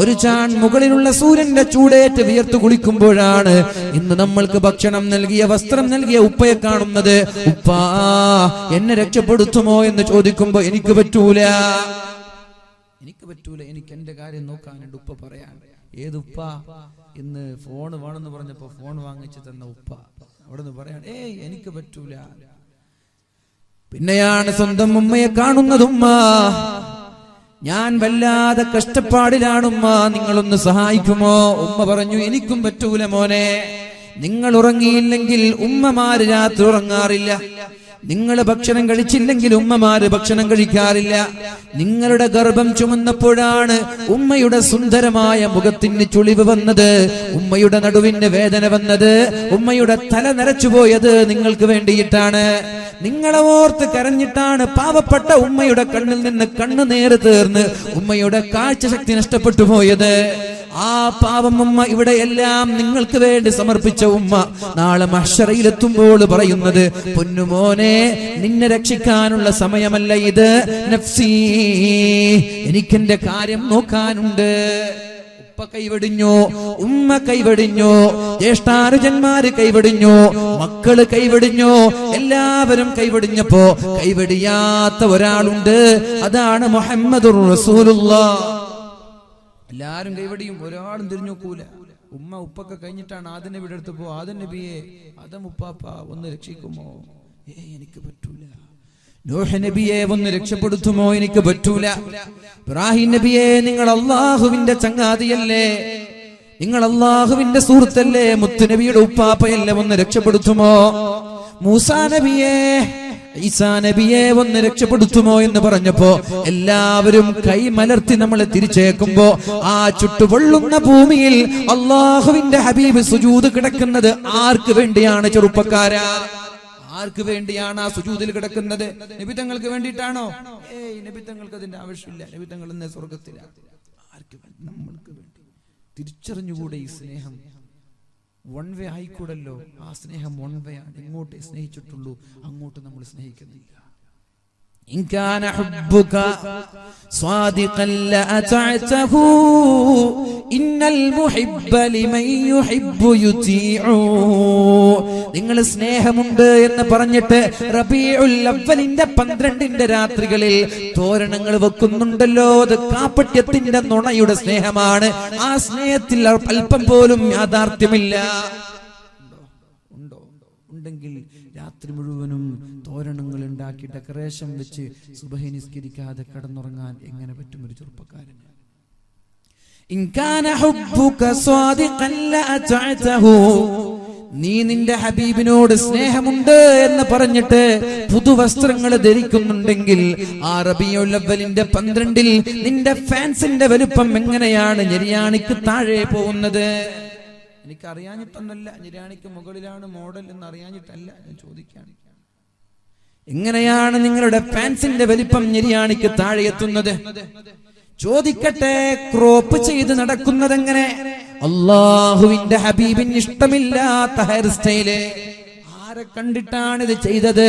ഒരു ചാൺ മുകളിലുള്ള സൂര്യന്റെ ചൂടേറ്റ് വിയർത്തു കുളിക്കുമ്പോഴാണ് ഇന്ന് നമ്മൾക്ക് ഭക്ഷണം നൽകിയ വസ്ത്രം നൽകിയ ഉപ്പയെ കാണുന്നത്. ഉപ്പാ എന്നെ രക്ഷപ്പെടുത്തുമോ എന്ന് ചോദിക്കുമ്പോ എനിക്ക് പറ്റൂല, എനിക്ക് എന്റെ കാര്യം നോക്കാനുണ്ട്. ഉപ്പ പറയാൻ ഏതുപ്പ? ഇന്ന് ഫോൺ വേണമെന്ന് പറഞ്ഞപ്പോ ഫോൺ വാങ്ങിച്ചു തന്ന ഉപ്പ അവിടെ നിന്ന് പറയാൻ എനിക്ക് പറ്റൂല. പിന്നെയാണ് സ്വന്തം ഉമ്മയെ കാണുന്നത്. ഉമ്മ ഞാൻ വല്ലാതെ കഷ്ടപ്പാടിലാണുമ്മ, നിങ്ങളൊന്ന് സഹായിക്കുമോ? ഉമ്മ പറഞ്ഞു എനിക്കും പറ്റൂല മോനെ. നിങ്ങൾ ഉറങ്ങിയില്ലെങ്കിൽ ഉമ്മമാര് രാത്രി ഉറങ്ങാറില്ല. നിങ്ങൾ ഭക്ഷണം കഴിച്ചില്ലെങ്കിൽ ഉമ്മമാര് ഭക്ഷണം കഴിക്കാറില്ല. നിങ്ങളുടെ ഗർഭം ചുമന്നപ്പോഴാണ് ഉമ്മയുടെ സുന്ദരമായ മുഖത്തിന് ചുളിവ് വന്നത്, ഉമ്മയുടെ നടുവിന് വേദന വന്നത്, ഉമ്മയുടെ തല നരച്ചുപോയത് നിങ്ങൾക്ക് വേണ്ടിയിട്ടാണ്. നിങ്ങളെ ഓർത്ത് കരഞ്ഞിട്ടാണ് പാവപ്പെട്ട ഉമ്മയുടെ കണ്ണിൽ നിന്ന് കണ്ണുനീര് തീർന്ന് ഉമ്മയുടെ കാഴ്ചശക്തി നഷ്ടപ്പെട്ടു പോയത്. ആ പാവം ഉമ്മ ഇവിടെ എല്ലാം നിങ്ങൾക്ക് വേണ്ടി സമർപ്പിച്ച ഉമ്മ നാളെ മഹ്ശറയിലെത്തുമ്പോൾ പറയുന്നത്, പൊന്നുമോനെ നിന്നെ രക്ഷിക്കാനുള്ള സമയമല്ല ഇത്, നഫ്സി എനിക്കെന്റെ കാര്യം നോക്കാനുണ്ട്. ഉപ്പ കൈവടിഞ്ഞു, ഉമ്മ കൈവടിഞ്ഞു, ജ്യേഷ്ഠാനുജന്മാര് കൈവടിഞ്ഞു, മക്കള് കൈവടിഞ്ഞു, എല്ലാവരും കൈവടിഞ്ഞപ്പോ കൈവടിയാത്ത ഒരാളുണ്ട്, അതാണ് മുഹമ്മദുർ റസൂലുള്ളാഹ്. എല്ലാരും കൈവടിയും, ഒരാളും തിരിഞ്ഞു നോക്കൂല. ഉമ്മ ഉപ്പൊക്കെ കഴിഞ്ഞിട്ടാണ് ആദം നബിയുടെ അടുത്ത് പോ, ആദം നബിയെ ആദം ഉപ്പാപ്പ ഒന്ന് രക്ഷിക്കുമോ? എനിക്ക് പറ്റൂല. നൂഹ് നബിയെ ഒന്ന് രക്ഷപ്പെടുത്തുമോ? എനിക്ക് പറ്റൂല. ഇബ്രാഹിം നബിയെ നിങ്ങൾ അള്ളാഹുവിന്റെ ചങ്ങാതിയല്ലേ, നിങ്ങൾ അള്ളാഹുവിന്റെ സുഹൃത്തല്ലേ, മുത്തുനബിയുടെ ഉപ്പാപ്പയല്ലേ, ഒന്ന് രക്ഷപ്പെടുത്തുമോ? മൂസാ നബിയെ ഈസാ നബിയെ ഒന്ന് രക്ഷപ്പെടുത്തുമോ എന്ന് പറഞ്ഞപ്പോ എല്ലാവരും കൈമലർത്തി നമ്മളെ തിരിച്ചേക്കുമ്പോ ആ ചുട്ടുപൊള്ളുന്ന ഭൂമിയിൽ അള്ളാഹുവിന്റെ ഹബീബ് സുജൂദ് കിടക്കുന്നത് ആർക്ക് വേണ്ടിയാണ്? ചെറുപ്പക്കാരാ, ആർക്ക് വേണ്ടിയാണ് ആ സുജൂദിൽ കിടക്കുന്നത്? നബിതങ്ങൾക്ക് വേണ്ടിയിട്ടാണോ? നബിതങ്ങൾക്ക് അതിന്റെ ആവശ്യമില്ല. നബിതങ്ങൾ എന്ന സ്വർഗത്തിലാണ്. ആർക്ക് വേണ്ടി? നമ്മൾക്ക് വേണ്ടി. തിരിച്ചറിഞ്ഞുകൂടെ ഈ സ്നേഹം വൺ വേ ആയിക്കൂടല്ലോ. ആ സ്നേഹം വൺ വേ ആണ്. ഇങ്ങോട്ടേ സ്നേഹിച്ചിട്ടുള്ളൂ, അങ്ങോട്ട് നമ്മൾ സ്നേഹിക്കുന്നില്ല. നിങ്ങൾ സ്നേഹമുണ്ട് എന്ന് പറഞ്ഞിട്ട് റബീഉൽ അവ്വലിന്റെ 12 രാത്രികളിൽ തോരണങ്ങൾ വെക്കുന്നുണ്ടല്ലോ, അത് കാപ്പട്യത്തിന്റെ നുണയുടെ സ്നേഹമാണ്. ആ സ്നേഹത്തിൽ അല്പം പോലും യാഥാർത്ഥ്യമില്ല. ഉണ്ടെങ്കിൽ രാത്രി മുഴുവനും തോരണങ്ങൾ ഉണ്ടാക്കി ഡെക്കറേഷൻ വെച്ച് സുബഹി നിസ്കരിക്കാതെ കിടന്നുറങ്ങാൻ എങ്ങനെ പറ്റും ഒരു ചെറുപ്പക്കാരന്? നീ നിന്റെ ഹബീബിനോട് സ്നേഹമുണ്ട് എന്ന് പറഞ്ഞിട്ട് പുതുവസ്ത്രങ്ങൾ ധരിക്കുന്നുണ്ടെങ്കിൽ ആ റബീഉൽ അവ്വലിന്റെ 12 നിന്റെ ഫാൻസിന്റെ വലുപ്പം എങ്ങനെയാണ് നിര്യാണിക്ക് താഴെ പോകുന്നത്? എനിക്ക് അറിയാഞ്ഞിട്ടൊന്നല്ല, നിര്യാണിക്ക് മുകളിലാണ് മോഡൽ എന്ന് അറിയാഞ്ഞിട്ടല്ല ഞാൻ ചോദിക്കാണ്. എങ്ങനെയാണ് നിങ്ങളുടെ ഫാൻസിന്റെ വലിപ്പം നിര്യാണിക്ക് താഴെ എത്തുന്നത്? ചോദിക്കട്ടെ, ക്രോപ്പ് ചെയ്ത് നടക്കുന്നത് എങ്ങനെ? അള്ളാഹുവിന്റെ ഹബീബിന് ഇഷ്ടമില്ലാത്ത ഹെയർ സ്റ്റൈല്. ആരെ കണ്ടിട്ടാണ് ഇത് ചെയ്തത്?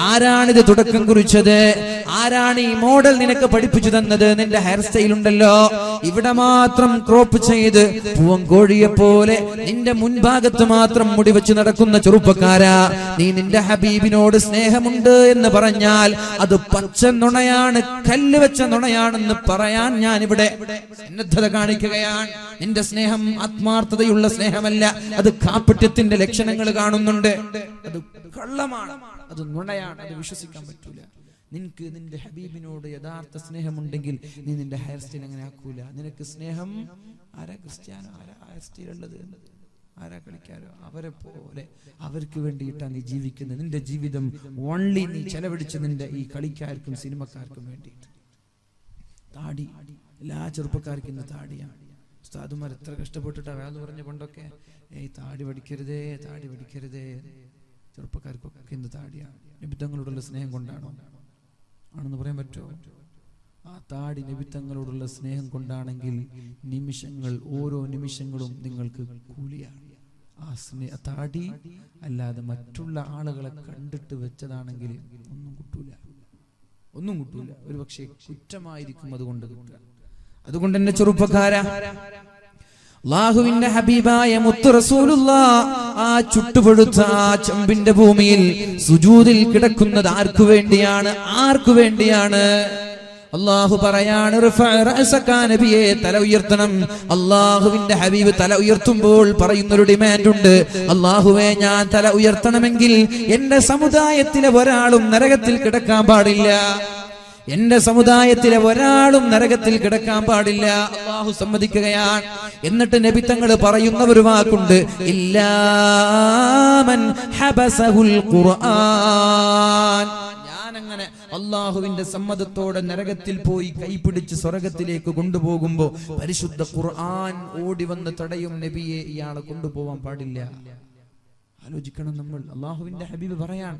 ആരാണിത് തുടക്കം കുറിച്ചത്? ആരാണ് ഈ മോഡൽ നിനക്ക് പഠിപ്പിച്ചു തന്നത്? നിന്റെ ഹെയർ സ്റ്റൈൽ ഉണ്ടല്ലോ, ഇവിടെ മാത്രം ക്രോപ്പ് ചെയ്ത് പൂവൻകോഴിയെ പോലെ നിന്റെ മുൻഭാഗത്ത് മാത്രം മുടി വെച്ച് നടക്കുന്ന ചെറുപ്പക്കാരാ, നീ നിന്റെ ഹബീബിനോട് സ്നേഹമുണ്ട് എന്ന് പറഞ്ഞാൽ അത് പച്ച നുണയാണ്, കല്ല് വെച്ച നുണയാണെന്ന് പറയാൻ ഞാൻ ഇവിടെ സന്നദ്ധത കാണിക്കുകയാണ്. നിന്റെ സ്നേഹം ആത്മാർത്ഥതയുള്ള സ്നേഹമല്ല, അത് കാപ്പട്യത്തിന്റെ ലക്ഷണങ്ങൾ കാണുന്നുണ്ട്. അത് കള്ളമാണ്, അത് നുണയാണ്, അത് വിശ്വസിക്കാൻ പറ്റൂല. നിനക്ക് നിന്റെ ഹബീബിനോട് യഥാർത്ഥ സ്നേഹമുണ്ടെങ്കിൽ നീ നിന്റെ ഹെയർ സ്റ്റൈൽ അങ്ങനെ ആക്കൂല. നിനക്ക് സ്നേഹം ആരാ? ക്രിസ്ത്യാനോ? ആരാ ഹെയർ സ്റ്റൈൽ ഉള്ളത്? ആരാ കളിക്കാരോ? അവരെ പോലെ അവർക്ക് വേണ്ടിയിട്ടാണ് നീ ജീവിക്കുന്നത്. നിന്റെ ജീവിതം ഓൺലി നീ ചെലവഴിച്ച് നിന്റെ ഈ കളിക്കാർക്കും സിനിമക്കാർക്കും വേണ്ടിയിട്ട്. താടി എല്ലാ ചെറുപ്പക്കാർക്കും ഇന്ന് താടിയാണ്. ഉസ്താദുമാർ എത്ര കഷ്ടപ്പെട്ടിട്ടാ വേദ പറഞ്ഞ പണ്ടൊക്കെ, താടി പഠിക്കരുതേ, താടി പഠിക്കരുതേ. ചെറുപ്പക്കാർക്കൊക്കെ ഇന്ന് താടിയാണ്. നിബിധങ്ങളോടുള്ള സ്നേഹം കൊണ്ടാണോ? ആണെന്ന് പറയാൻ പറ്റുമോ? ആ താടി നിബിധങ്ങളോടുള്ള സ്നേഹം കൊണ്ടാണെങ്കിൽ നിമിഷങ്ങൾ, ഓരോ നിമിഷങ്ങളും നിങ്ങൾക്ക് കൂലിയാണ്. ആ താടി അല്ലാതെ മറ്റുള്ള ആളുകളെ കണ്ടിട്ട് വെച്ചതാണെങ്കിൽ ഒന്നും കിട്ടൂല, ഒന്നും കിട്ടൂല. ഒരു പക്ഷേ കുറ്റമായിരിക്കും അതുകൊണ്ട് കിട്ടുക. അതുകൊണ്ട് എന്നെ ചെറുപ്പക്കാരാ, അല്ലാഹുവിന്റെ ഹബീബായ മുത്ത് റസൂലുള്ളാഹ് ആ ചുട്ടുപഴുത്ത ആ ചെമ്പിന്റെ ഭൂമിയിൽ സുജൂദിൽ കിടക്കുന്നത് ആർക്കു വേണ്ടിയാണ്? ആർക്കു വേണ്ടിയാണ്? അല്ലാഹു പറയാണ്, നബിയെ തല ഉയർത്തണം. അല്ലാഹുവിന്റെ ഹബീബ് തല ഉയർത്തുമ്പോൾ പറയുന്നൊരു ഡിമാൻഡ് ഉണ്ട്. അല്ലാഹുവേ, ഞാൻ തല ഉയർത്തണമെങ്കിൽ എന്റെ സമുദായത്തിലെ ഒരാളും നരകത്തിൽ കിടക്കാൻ പാടില്ല. എന്റെ സമുദായത്തിലെ ഒരാളും നരകത്തിൽ കിടക്കാൻ പാടില്ല. അല്ലാഹു സമ്മതിക്കുകയാണ്. എന്നിട്ട് നബി തങ്ങൾ പറയുന്ന ഒരു വാക്കുണ്ട്, ഇല്ലാ മൻ ഹബസഹുൽ ഖുർആൻ. ഞാനങ്ങനെ അല്ലാഹുവിന്റെ സമ്മതത്തോടെ നരകത്തിൽ പോയി കൈപിടിച്ച് സ്വർഗത്തിലേക്ക് കൊണ്ടുപോകുമ്പോ പരിശുദ്ധ ഖുർആൻ ഓടി വന്ന് തടയും, നബിയെ ഇയാളെ കൊണ്ടുപോവാൻ പാടില്ല. ആലോചിക്കണം നമ്മൾ. അല്ലാഹുവിന്റെ ഹബീബ് പറയാൻ,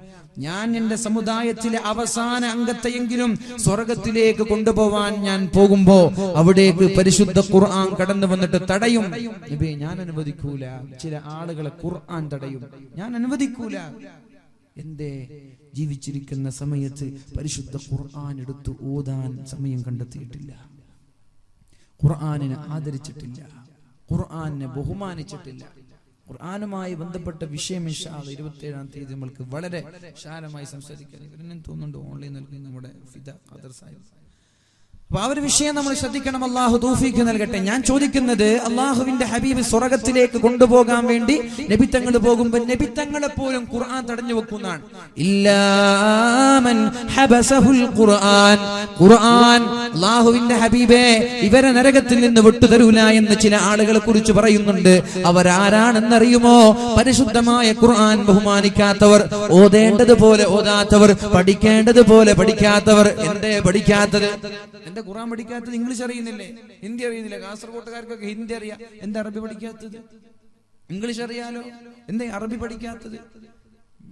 ഞാൻ എന്റെ സമുദായത്തിലെ അവസാന അംഗത്തെയെങ്കിലും സ്വർഗത്തിലേക്ക് കൊണ്ടുപോവാൻ ഞാൻ പോകുമ്പോ അവിടേക്ക് പരിശുദ്ധ ഖുർആൻ കടന്നു വന്നിട്ട് തടയും. നബിയെ, ഞാൻ അനുവദിക്കൂല. ചില ആളുകളെ ഖുർആൻ തടയും, ഞാൻ അനുവദിക്കൂല. എന്തേ? ജീവിച്ചിരിക്കുന്ന സമയത്ത് പരിശുദ്ധ ഖുർആൻ എടുത്ത് ഓതാൻ സമയം കണ്ടെത്തിയിട്ടില്ല, ഖുർആനിനെ ആദരിച്ചിട്ടില്ല, ഖുർആനെ ബഹുമാനിച്ചിട്ടില്ല. ഖുർആനുമായി ബന്ധപ്പെട്ട വിഷയം ഇൻഷാ അല്ലാഹ് 27-ാം തീയതി നമ്മൾക്ക് വളരെ വിശാലമായി സംസാരിക്കാൻ തോന്നുന്നുണ്ട്. ഓൺലൈൻ നൽകുന്ന നമ്മുടെ ഫിദ ഖദർ സാഹിബ്. അപ്പൊ ആ ഒരു വിഷയം നമ്മൾ ശ്രദ്ധിക്കണം. അല്ലാഹു തൗഫീഖ് നൽകട്ടെ. ഞാൻ ചോദിക്കുന്നത്, അല്ലാഹുവിന്റെ ഹബീബ് സ്വർഗത്തിലേക്ക് കൊണ്ടുപോകാൻ വേണ്ടി നബി തങ്ങൾ പോകുമ്പോൾ നബി തങ്ങളെ പോലും ഖുർആൻ തടഞ്ഞു വെക്കുന്നതാണ്. ഇല്ലാ മൻ ഹബസഹുൽ ഖുർആൻ. ഖുർആൻ അല്ലാഹുവിന്റെ ഹബീബേ, ഇവരെ നരകത്തിൽ നിന്ന് വിട്ടുതരൂല എന്ന് ചില ആളുകളെ കുറിച്ച് പറയുന്നുണ്ട്. അവരാരാണെന്നറിയുമോ? പരിശുദ്ധമായ ഖുർആൻ ബഹുമാനിക്കാത്തവർ, ഓതേണ്ടതുപോലെ ഓതാത്തവർ, പഠിക്കേണ്ടതുപോലെ പഠിക്കാത്തവർ. എന്തേ പഠിക്കാത്തത്? എന്താ ഖുർആൻ പഠിക്കാത്തത്? ഇംഗ്ലീഷ് അറിയുന്നില്ലേ? ഹിന്ദി അറിയുന്നില്ല? കാസർഗോട്ടുകാർക്കൊക്കെ ഹിന്ദി അറിയാം. എന്താ അറബി പഠിക്കാത്തത്? ഇംഗ്ലീഷ് അറിയാലോ, എന്താ അറബി പഠിക്കാത്തത്?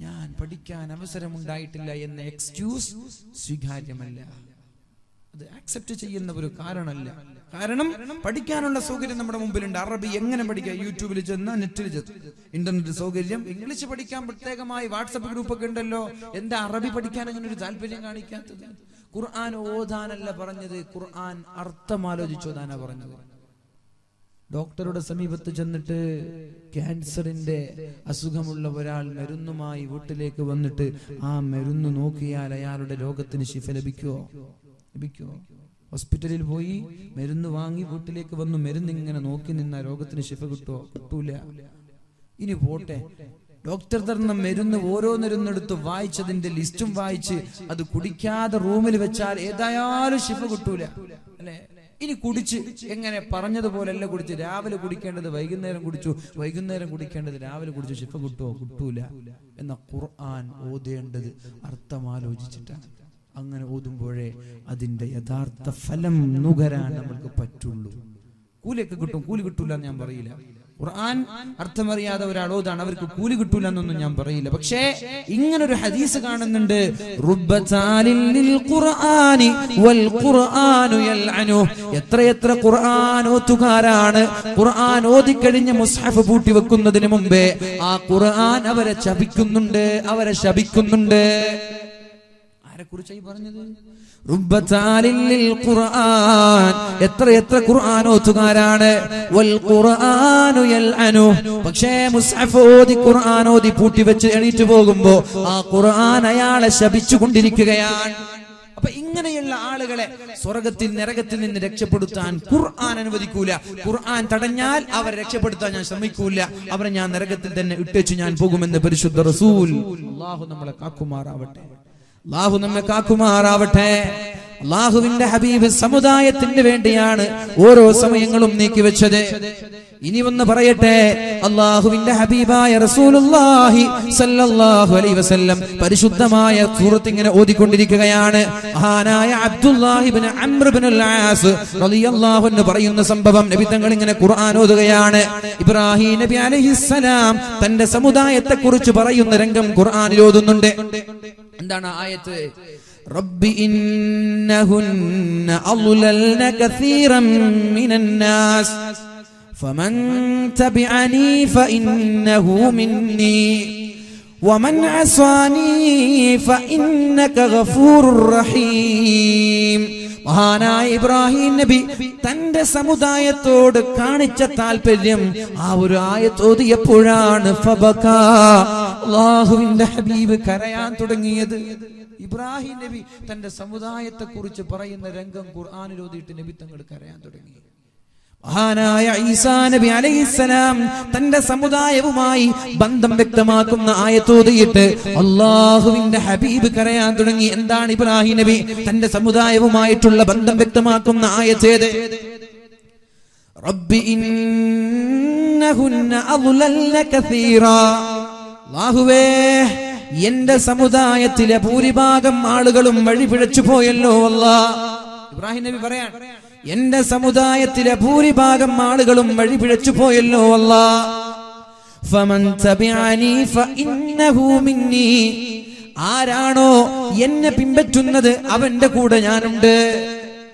ഞാൻ പഠിക്കാൻ അവസരമുണ്ടായിട്ടില്ല എന്ന എക്സ്ക്യൂസ് സ്വീകാര്യമല്ല. അത് ആക്സെപ്റ്റ് ചെയ്യുന്ന ഒരു കാരണമല്ല. കാരണം പഠിക്കാനുള്ള സൗകര്യം നമ്മുടെ മുമ്പിലുണ്ട്. അറബി എങ്ങനെ പഠിക്കാം? യൂട്യൂബിൽ ചെന്ന്, നെറ്റിൽ ചെന്ന്, ഇന്റർനെറ്റ് സൗകര്യം. ഇംഗ്ലീഷ് പഠിക്കാൻ പ്രത്യേകമായി വാട്സപ്പ് ഗ്രൂപ്പൊക്കെ ഉണ്ടല്ലോ. എന്താ അറബി പഠിക്കാൻ അങ്ങനെ ഒരു താല്പര്യം കാണിക്കാത്തത്? ഖുർആൻ ഓതാനല്ല പറഞ്ഞത്, ഖുർആൻ അർത്ഥം ആലോചിച്ചോതാനാ പറഞ്ഞത്. ഡോക്ടറുടെ സമീപത്ത് ചെന്നിട്ട് ക്യാൻസറിന്റെ അസുഖമുള്ള ഒരാൾ മരുന്നുമായി വീട്ടിലേക്ക് വന്നിട്ട് ആ മരുന്ന് നോക്കിയാൽ അയാളുടെ രോഗത്തിന് ശിഫ ലഭിക്കുമോ? ഹോസ്പിറ്റലിൽ പോയി മരുന്ന് വാങ്ങി വീട്ടിലേക്ക് വന്നു, മരുന്ന് ഇങ്ങനെ നോക്കി നിന്ന രോഗത്തിന് ശിഫ കിട്ടുമോ? കിട്ടൂല. ഇനി പോട്ടെ, ഡോക്ടർ തന്ന മരുന്ന് ഓരോന്നിരുന്നെടുത്ത് വായിച്ചതിന്റെ ലിസ്റ്റും വായിച്ച് അത് കുടിക്കാതെ റൂമിൽ വെച്ചാൽ ഏതായാലും ശിഫ കിട്ടൂല, അല്ലെ? ഇനി കുടിച്ച് എങ്ങനെ പറഞ്ഞതുപോലെല്ല കുടിച്ച്, രാവിലെ കുടിക്കേണ്ടത് വൈകുന്നേരം കുടിച്ചു, വൈകുന്നേരം കുടിക്കേണ്ടത് രാവിലെ കുടിച്ചു, ശിഫ കിട്ടുമോ? കിട്ടൂല. എന്ന ഖുർആൻ ഓതേണ്ടത് അർത്ഥമാലോചിച്ചിട്ടാണ്. അങ്ങനെ ഓതുമ്പോഴേ അതിന്റെ യഥാർത്ഥ ഫലം നുകരാൻ നമുക്ക് പറ്റുള്ളൂ. കൂലിയൊക്കെ കിട്ടും, കൂലി കിട്ടൂല എന്ന് ഞാൻ പറയില്ല. ഖുർആൻ അർത്ഥമറിയാതെ ഒരാൾ ഓതാണ്, അവർക്ക് കൂലി കിട്ടൂല എന്നൊന്നും ഞാൻ പറയില്ല. പക്ഷേ ഇങ്ങനൊരു ഹദീസ് കാണുന്നുണ്ട്, എത്രയെത്ര ഖുർആൻ ഓത്തുകാരാണ് ഖുർആൻ ഓതിക്കഴിഞ്ഞ് മുസ്ഹഫ് പൂട്ടി വെക്കുന്നതിന് മുമ്പേ ആ ഖുർആൻ അവരെ ശപിക്കുന്നുണ്ട്, അവരെ ശപിക്കുന്നുണ്ട്. കുറിച്ചായി പറഞ്ഞത് എത്ര ഖുർആൻ ഓതുകാരാണ്. പക്ഷേ മുസ്ഹഫ് ഓതി ഖുർആൻ ഓതി പൂട്ടി വെച്ച് എണീറ്റ് പോകുമ്പോ ആ ഖുർആൻ അയാളെ ശപിച്ചുകൊണ്ടിരിക്കുകയാണ്. അപ്പൊ ഇങ്ങനെയുള്ള ആളുകളെ സ്വർഗത്തിൽ നരകത്തിൽ നിന്ന് രക്ഷപ്പെടുത്താൻ ഖുർആൻ അനുവദിക്കൂല. ഖുർആൻ തടഞ്ഞാൽ അവരെ രക്ഷപ്പെടുത്താൻ ഞാൻ ശ്രമിക്കൂല, അവരെ ഞാൻ നരകത്തിൽ തന്നെ ഇട്ടേച്ചു ഞാൻ പോകുമെന്ന് പരിശുദ്ധ റസൂൽ. അല്ലാഹു നമ്മളെ കാക്കുമാറാവട്ടെ, അല്ലാഹു നമ്മെ കാക്കുമാറാവട്ടെ. അല്ലാഹുവിന്റെ ഹബീബ് സമുദായത്തിന് വേണ്ടിയാണ് ഓരോ സമയങ്ങളും നീക്കിവെച്ചത്. ഇനി ഒന്ന് പറയട്ടെ, അല്ലാഹുവിന്റെ ഹബീബായ റസൂലുള്ളാഹി സ്വല്ലല്ലാഹു അലൈഹി വസല്ലം പരിശുദ്ധമായ സൂറത്ത് ഇങ്ങനെ ഓതിക്കൊണ്ടിരിക്കുകയാണ്. മഹാനായ അബ്ദുല്ലാഹി ഇബ്നു അംർ ഇബ്നുൽ ആസ് റളിയല്ലാഹു അൻഹു പറയുന്ന സംഭവം, നബി തങ്ങൾ ഇങ്ങനെ ഖുർആൻ ഓതുകയാണ്. ഇബ്രാഹിം നബി അലൈഹിസ്സലാം തന്റെ സമുദായത്തെ കുറിച്ച് പറയുന്ന രംഗം ഖുർആനിൽ ഓതുന്നുണ്ട്. എന്താണ് ആയത്ത്? റബ്ബി ഇന്നഹുന്ന അളലൽന കസീറൻ മിനന്നാസ് ഫമൻ തബിഅനി ഫഇന്നഹു മിന്നി വമൻ അസാനി ഫഇന്നക ഗഫൂറുർ റഹീം. മഹാനായ ഇബ്രാഹിം നബി തന്റെ സമുദായത്തോട് കാണിച്ച താല്പര്യം ആ ഒരു ആയത്ത് ഓതിയപ്പോഴാണ് ഫബകാ, അല്ലാഹുവിന്റെ ഹബീബ് കരയാൻ തുടങ്ങിയത്. ഇബ്രാഹിം നബി തന്റെ സമുദായത്തെ കുറിച്ച് പറയുന്ന രംഗം ഖുർആനിൽ ഓതിയിട്ട് നബി തങ്ങൾ കരയാൻ തുടങ്ങി. മഹാനായ ഈസാ നബി അലൈഹിസ്സലാം തന്റെ സമുദായവുമായി ബന്ധം വ്യക്തമാക്കുന്ന ആയത്ത് ഓതിയിട്ട് അല്ലാഹുവിന്റെ ഹബീബ് കരയാൻ തുടങ്ങി. എന്താണ് ഇബ്രാഹിം നബി തന്റെ സമുദായവുമായിട്ടുള്ള ബന്ധം വ്യക്തമാക്കുന്ന ആയത്ത് ഏത്? റബ്ബി ഇന്നഹുന്ന അദ്ലൽന കസീറാ, അല്ലാഹുവേ എന്റെ സമുദായത്തിലെ ഭൂരിഭാഗം ആളുകളും വഴിപിഴച്ചു പോയല്ലോ അല്ലാഹ്. ഇബ്രാഹിം നബി പറയാൻ, എന്റെ സമുദായത്തിലെ ഭൂരിഭാഗം ആളുകളും വഴിപിഴച്ചു പോയല്ലോ അല്ലാഹ്. ഫമൻ തബിഅനി ഫഇന്നഹു മിന്നി, ആരാണോ എന്നെ പിൻപറ്റുന്നത് അവന്റെ കൂടെ ഞാനുണ്ട്.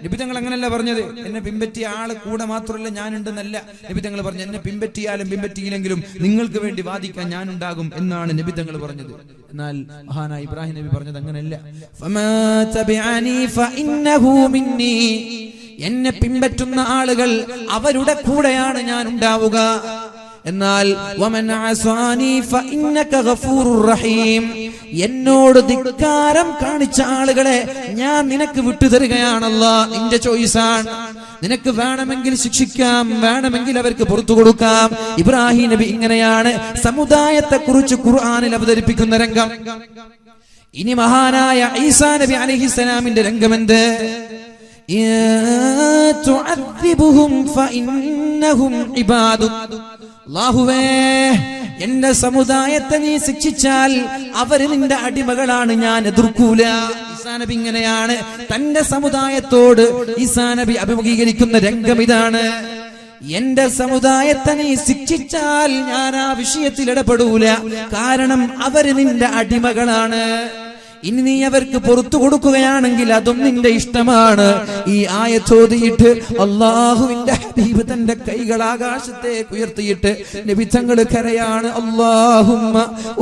നബി തങ്ങൾ അങ്ങനല്ല പറഞ്ഞത്, എന്നെ പിൻപറ്റിയ ആള് കൂടെ മാത്രമല്ല ഞാനുണ്ടെന്നല്ല നബി തങ്ങൾ പറഞ്ഞു. എന്നെ പിൻപറ്റിയാലും പിൻപറ്റിയില്ലെങ്കിലും നിങ്ങൾക്ക് വേണ്ടി വാദിക്കാൻ ഞാനുണ്ടാകും എന്നാണ് നബി തങ്ങൾ പറഞ്ഞത്. എന്നാൽ മഹാനായ ഇബ്രാഹിം നബി പറഞ്ഞത് അങ്ങനെയല്ല. ഫമാ തബിഅനി ഫഇന്നഹു മിന്നി, എന്നെ പിൻപറ്റുന്ന ആളുകൾ അവരുടെ കൂടെയാണ് ഞാൻ ഉണ്ടാവുക. എന്നാൽ വമൻ അസാനി ഫഇന്നക ഗഫൂറുർ റഹീം, എന്നോട് ധിക്കാരം കാണിച്ച ആളുകളെ ഞാൻ നിനക്ക് വിട്ടുതരികയാണല്ലോ. നിന്റെ ചോയ്സാണ്. നിനക്ക് വേണമെങ്കിൽ ശിക്ഷിക്കാം, വേണമെങ്കിൽ അവർക്ക് പുറത്തു കൊടുക്കാം. ഇബ്രാഹിം നബി ഇങ്ങനെയാണ് സമുദായത്തെ കുറിച്ച് ഖുർആനിൽ അവതരിപ്പിക്കുന്ന രംഗം. ഇനി മഹാനായ ഈസാ നബി അലൈഹിസ്സലാമിന്റെ രംഗമെന്ത്? തുഅദ്ദിബുഹും ഫഇന്നഹും ഇബാദു, അല്ലാഹുവേ എന്റെ സമുദായത്തെ നീ ശിക്ഷിച്ചാൽ അവർ നിന്റെ അടിമകളാണ്, ഞാൻ എതിർക്കൂല. ഈസാ നബി ഇങ്ങനെയാണ് തന്റെ സമുദായത്തോട് ഈസാ നബി അഭിമുഖീകരിക്കുന്ന രംഗം ഇതാണ്. എന്റെ സമുദായത്തെ നീ ശിക്ഷിച്ചാൽ ഞാൻ ആ വിഷയത്തിൽ ഇടപെടൂല, കാരണം അവര് നിന്റെ അടിമകളാണ്. ഇനി നീ അവർക്ക് പുറത്തു കൊടുക്കുകയാണെങ്കിൽ അതും നിന്റെ ഇഷ്ടമാണ്. ഈ ആയത്തോതിയിട്ട് അല്ലാഹുവിന്റെ ഹബീബ് തന്റെ കൈകൾ ആകാശത്തേക്ക് ഉയർത്തിയിട്ട് നബി തങ്ങൾ കരയാണ്, അല്ലാഹുമ്മ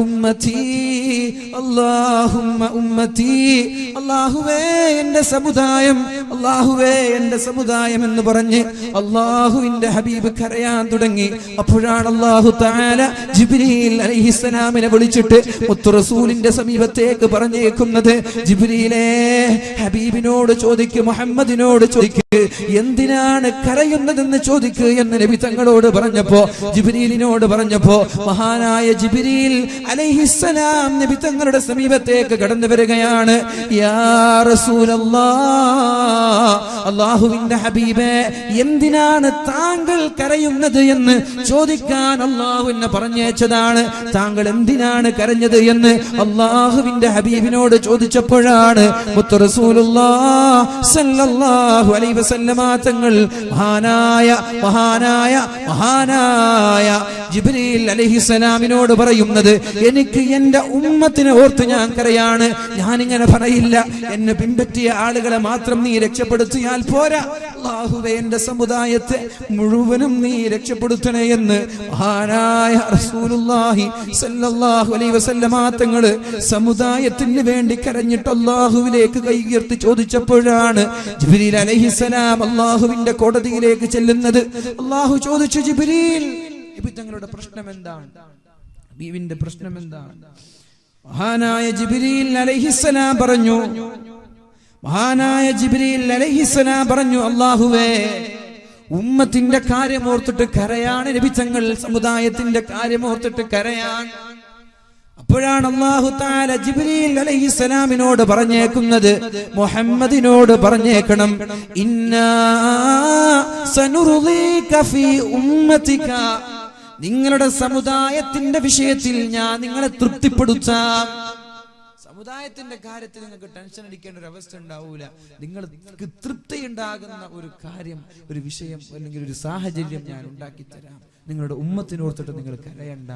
ഉമ്മത്തി, അല്ലാഹുമ്മ ഉമ്മത്തി, അല്ലാഹുവേ എന്റെ സമുദായം, അല്ലാഹുവേ എന്റെ സമുദായം എന്ന് പറഞ്ഞ് അല്ലാഹുവിന്റെ ഹബീബ് കരയാൻ തുടങ്ങി. അപ്പോഴാണ് അല്ലാഹു തആല ജിബ്രീൽ അലൈഹിസ്സലാമിനെ വിളിച്ചിട്ട് മുത്തു റസൂലിന്റെ സമീപത്തേക്ക് പറഞ്ഞു ജിബ്രീലേ, ഹബീബിനോട് ചോദിക്ക്, മുഹമ്മദിനോട് ചോദിക്ക്, എന്തിനാണ് കരയുന്നതെന്ന് ചോദിക്ക് എന്ന് നബി തങ്ങളോട് പറഞ്ഞപ്പോ, ജിബ്രീലിനോട് പറഞ്ഞപ്പോ മഹാനായ ജിബ്രീൽ അലൈഹിസ്സലാം നബി തങ്ങളുടെ സമീപത്തേക്ക് കടന്നു വരികയാണ്. യാ റസൂലല്ലാഹ്, അല്ലാഹുവിന്റെ ഹബീബേ എന്തിനാണ് താങ്കൾ കരയുന്നത് എന്ന് ചോദിക്കാൻ അല്ലാഹു എന്നെ പറഞ്ഞയച്ചതാണ്. താങ്കൾ എന്തിനാണ് കരഞ്ഞത് എന്ന് അല്ലാഹുവിന്റെ ഹബീബിനോട് ചോദിച്ചപ്പോഴാണ് മുത്ത് റസൂലുള്ളാഹി സ്വല്ലല്ലാഹു അലൈഹി വസല്ലമ തങ്ങൾ മഹാനായ ജിബ്രീൽ അലൈഹിസ്സലാമിനോട് പറയുന്നത്, എനിക്ക് എന്റെ ഉമ്മത്തിനെ ഓർത്ത് ഞാൻ കരയാണ്. ഞാനിങ്ങനെ പറയില്ല, എന്നെ പിൻപറ്റിയ ആളുകളെ മാത്രം നീ രക്ഷപ്പെടുത്തിയാൽ പോരാ, അല്ലാഹുവേ എന്റെ സമുദായത്തെ മുഴുവനും നീ രക്ഷപ്പെടുത്തണേ എന്ന് മഹാനായ റസൂലുള്ളാഹി സ്വല്ലല്ലാഹു അലൈഹി വസല്ലമ തങ്ങൾ സമുദായത്തിന് വേണ്ടി കരഞ്ഞിട്ട് അല്ലാഹുവിലേക്ക് കൈയുയർത്തി ചോദിച്ചപ്പോഴാണ് ജിബ്രീൽ അലൈഹിസ്സലാം അല്ലാഹുവിന്റെ കോടതിയിലേക്ക് ചെല്ലുന്നത്. അല്ലാഹു ചോദിച്ചു, ജിബ്രീൽ തങ്ങളുടെ പ്രശ്നം എന്താണ്? ബീവിന്റെ പ്രശ്നം എന്താണ്? മഹാനായ ജിബ്രീൽ അലൈഹിസ്സലാം പറഞ്ഞു, അല്ലാഹുവേ ഉമ്മത്തിന്റെ കാര്യമോർത്തിട്ട് കരയാണ് നബി തങ്ങൾ, സമുദായത്തിന്റെ കാര്യമോർത്തിട്ട് കരയാൻ. അപ്പോഴാണ് അല്ലാഹു തആല ജിബ്രീൽ അലൈഹിസ്സലാമിനോട് പറഞ്ഞേക്കുന്നത്, മുഹമ്മദിനോട് പറഞ്ഞേക്കണം, ഇന്നാ സനുർദീക ഫീ ഉമ്മതിക, നിങ്ങളുടെ സമുദായത്തിന്റെ വിഷയത്തിൽ ഞാൻ നിങ്ങളെ തൃപ്തിപ്പെടുത്താം. സമുദായത്തിന്റെ കാര്യത്തിൽ നിങ്ങൾക്ക് ടെൻഷൻ അടിക്കേണ്ട ഒരു അവസ്ഥ ഉണ്ടാവൂല. നിങ്ങൾക്ക് തൃപ്തി ഉണ്ടാകുന്ന ഒരു കാര്യം, ഒരു വിഷയം അല്ലെങ്കിൽ ഒരു സാഹചര്യം ഞാൻ ഉണ്ടാക്കി തരാം. നിങ്ങളുടെ ഉമ്മത്തിനോർത്തിട്ട് നിങ്ങൾ കരയണ്ട.